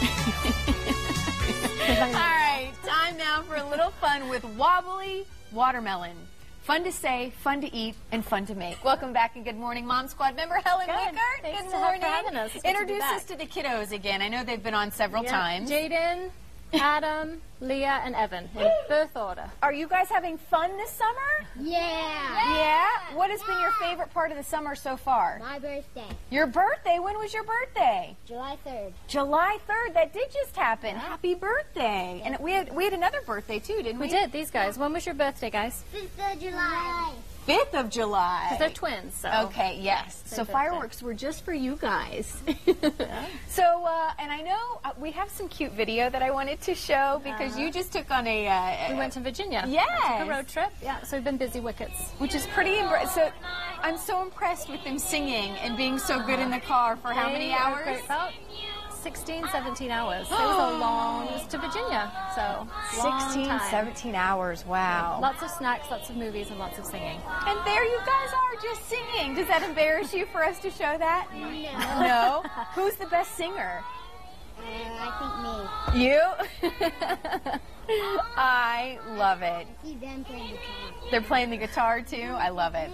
All right, time now for a little fun with Wobbly Watermelon. Fun to say, fun to eat, and fun to make. Welcome back and good morning, Mom Squad member Helen Wickert. Thanks good morning. for having us. Introduce us to the kiddos again. I know they've been on several times. Jaden, Adam, Leah, and Evan in birth order. Are you guys having fun this summer? Yeah. What has been your favorite part of the summer so far? My birthday. Your birthday? When was your birthday? July 3rd. July 3rd. That did just happen. Happy birthday. And we had another birthday too, didn't we? We did, these guys. When was your birthday, guys? 5th of July. 5th of July. Because they're twins, so. Okay, yes. So birthday. fireworks were just for you guys. So, and I know we have some cute video that I wanted to show because you just took on a... We went to Virginia. Yes. We took a road trip. Yeah, so we've been busy wickets. Which is pretty so I'm so impressed with them singing and being so good in the car for how many hours? About 16, 17 hours. It was a long, it was to Virginia, so 16, long time. 17 hours, wow. Lots of snacks, lots of movies, and lots of singing. And there you guys are just singing. Does that embarrass you for us to show that? No. No? Who's the best singer? I think me. You? I love it. See them playing guitar. They're playing the guitar too? I love it.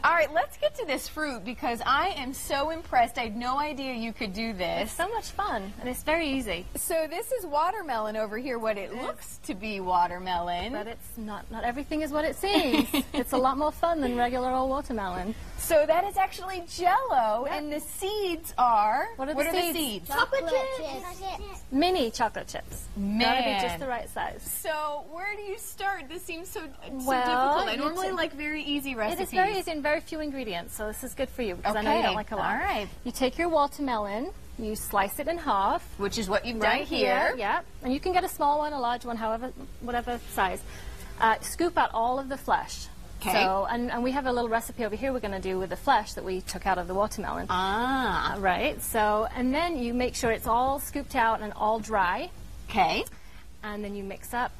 All right, let's get to this fruit because I am so impressed. I had no idea you could do this. It's so much fun, and it's very easy. So this is watermelon over here, what it looks to be watermelon. But it's not everything is what it seems. It's a lot more fun than regular old watermelon. So that is actually Jell-O, and the seeds are... What are the seeds? Chocolate chips. Mini chocolate chips. Man. Gotta be just the right size. So where do you start? This seems so difficult. Well, I normally like very easy recipes. It is very easy and very few ingredients, so this is good for you because I know you Okay. don't like a lot. All right. You take your watermelon, you slice it in half. Which is what you've done Right here. Yeah, and you can get a small one, a large one, whatever size. Scoop out all of the flesh. Okay. So, and we have a little recipe over here we're going to do with the flesh that we took out of the watermelon. Ah. Right. So, and then you make sure it's all scooped out and all dry, Okay. and then you mix up.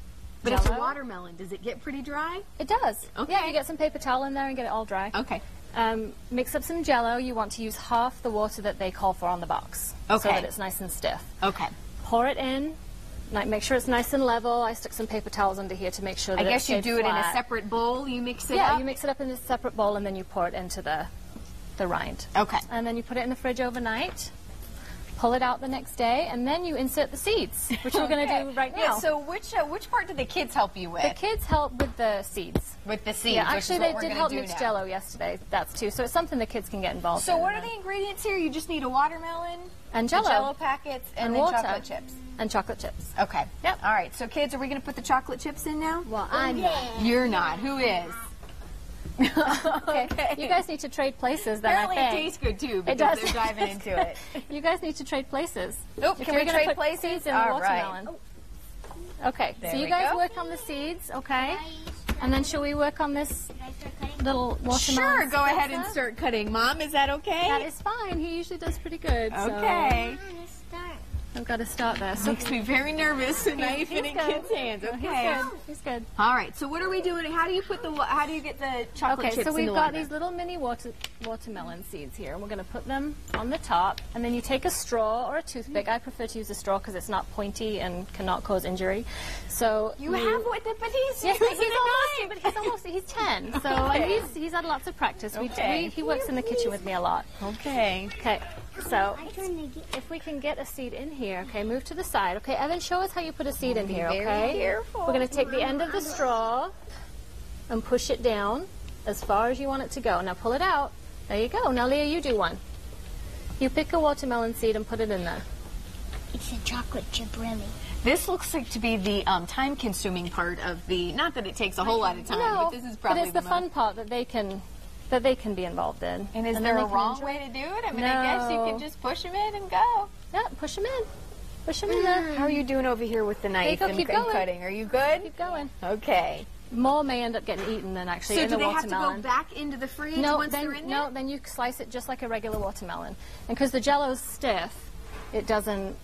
But it's a Jell-O. watermelon. Does it get pretty dry? It does. Okay. Yeah, you get some paper towel in there and get it all dry. Okay. Mix up some Jell-O. You want to use half the water that they call for on the box, so Okay. that it's nice and stiff. Okay. Pour it in. Like, make sure it's nice and level. I stuck some paper towels under here to make sure that I guess you stayed do it in a flat. separate bowl. You mix it Yeah, up. you mix it up in a separate bowl and then you pour it into the rind. Okay. And then you put it in the fridge overnight. Pull it out the next day, and then you insert the seeds, which we're going to do right now. Yeah, so which part do the kids help you with? The kids help with the seeds. With the seeds. Yeah, which actually is what they we're did gonna help do mix now. Jell-O yesterday. That's too. So it's something the kids can get involved in. So what are the ingredients here? You just need a watermelon, And the Jell-O. Jell-O packets, and then water. chocolate chips. And chocolate chips. Okay. Yep. All right. So kids, are we going to put the chocolate chips in now? Well, I'm not. You're not. Who is? Okay. You guys need to trade places then, Apparently I it think. tastes good too because does. they're diving into it. You guys need to trade places. Oh, If can you're we gonna trade put places? seeds in All the right. watermelon. Okay, There so we you guys go. work on the seeds, okay? And then shall we work on this little watermelon? Sure, go ahead and slicer? start cutting. Mom, is that okay? That is fine. He usually does pretty good. Okay. So I've got to start there. So Makes me very nervous, a knife in a good. kid's hands. He's Okay. good. He's good. All right. So what are we doing? How do you put how do you get the chocolate Okay, chips so in we've the got water? these little mini watermelon seeds here, and we're going to put them on the top, and then you take a straw or a toothpick. I prefer to use a straw because it's not pointy and cannot cause injury. So You have what? But he's Yes, using he's 10, so and he's had lots of practice. Okay. He works in the kitchen with me a lot. Okay. Okay, so if we can get a seed in here, okay, move to the side. Okay, Evan, show us how you put a seed in here, very okay? careful. We're going to take the end of the straw and push it down as far as you want it to go. Now pull it out. There you go. Now, Leah, you do one. You pick a watermelon seed and put it in there. It's a chocolate chip, really. This looks like to be the time-consuming part of the. Not that it takes a whole lot of time, No, but this is probably but it's the fun most. part that they can be involved in. And is then there they a can wrong enjoy way it. to do it? I mean, I guess you No. can just push them in and go. Yeah, push them in. Push them in there. How are you doing over here with the knife go, and, keep and going. cutting? Are you good? Keep going. Okay. More may end up getting eaten than actually So in do the they have to watermelon. go back into the fridge No, once they're in there? then you slice it just like a regular watermelon. And because the Jell-O's stiff, it doesn't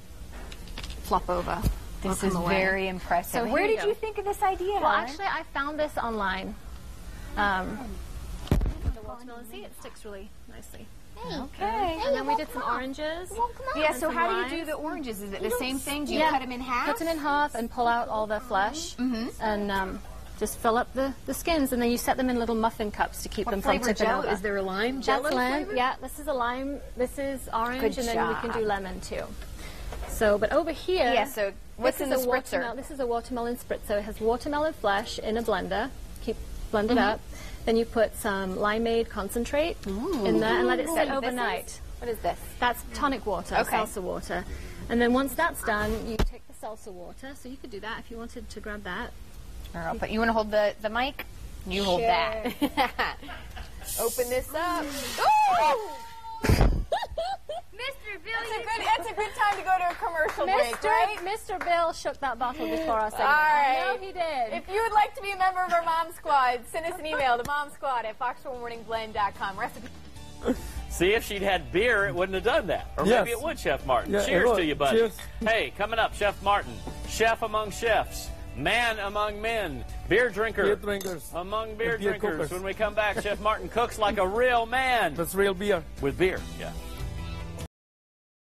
flop over. This or is come away. very impressive. So Where here we did go. you think of this idea? Well, Helen? actually, I found this online. The watermelon, see, it sticks really nicely. Okay. And then we did some oranges. Yeah, so some how do you limes. do the oranges? Is it the same thing? Do you cut them in half? Cut them in half and pull out all the flesh, and just fill up the skins, and then you set them in little muffin cups to keep them from Flavor tipping jello? over. Is there a lime jello That's lime. flavor? Yeah, this is a lime. This is orange, Good and then we can job. do lemon too. So, but over here, Yeah, so what's this in the is a spritzer? This is a watermelon spritzer. It has watermelon flesh in a blender. Blend it up. Then you put some limeade concentrate in there and let it set overnight. What is this? That's tonic water, Okay. salsa water. And then once that's done, you take the salsa water. So you could do that if you wanted to grab that. But you want to hold the mic? You hold that. Open this up. Ooh! Mr. That's a good time to go to a commercial break, right? Mr. Bill shook that bottle before our segment. All right. I know he did. If you would like to be a member of our Mom Squad, send us an email to momsquad@foxformorningblend.com. Recipe. See, if she'd had beer, it wouldn't have done that. Or Yes. maybe it would, Chef Martin. Yeah, it Cheers would. to you, buddy. Cheers. Hey, coming up, Chef Martin. Chef among chefs. Man among men. Beer drinker. Beer drinkers. Among beer And beer drinkers. cookers. When we come back, Chef Martin cooks like a real man. That's real beer. With beer, yeah.